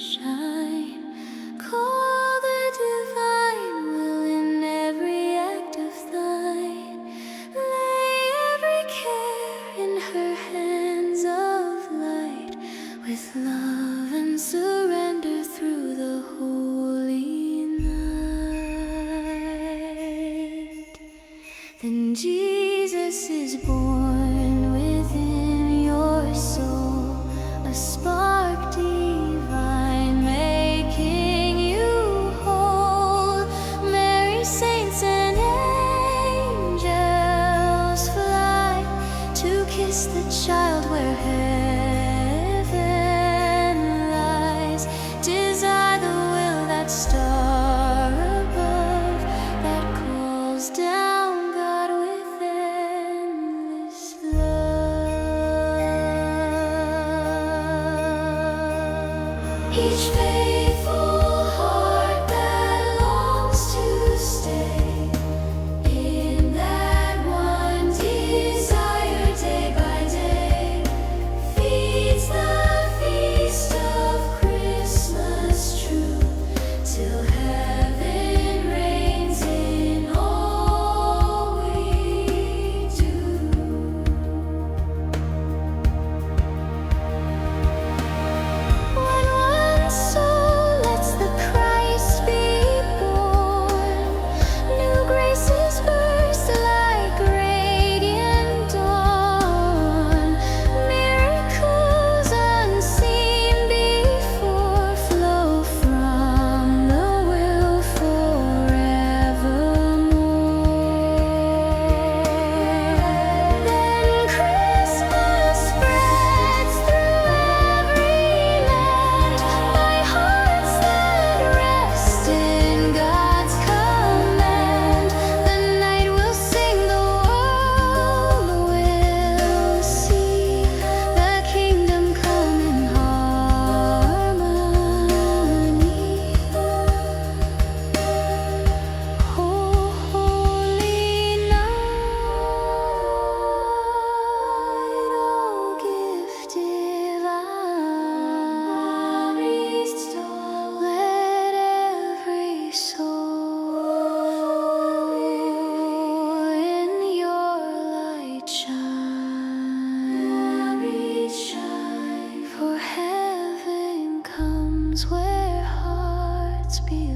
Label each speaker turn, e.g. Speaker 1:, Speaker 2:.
Speaker 1: shine. Call the divine will in every act of thine. Lay every care in her hands of light. With love and surrender through the holy night. Then Jesus is born within your soul, a spark divine making you whole. Mary, saints and angels fly to kiss the child where heaven lies. 'Tis I, the will, that star above, that calls down God with endless love. Each faithful heart that longs to stay in that one desire day by day feeds the feast of Christmas true, till heaven reigns in all we do. When one soul lets the Christ be born, new graces burst like radiant dawn. Miracles unseen before flow from the will forevermore. Then Christmas spreads through every land by hearts that rest in God's command. The night will sing, the world will see the kingdom come in harmony. Holy night, O gift divine, let every soul in your light shine. For heaven comes where hearts beat.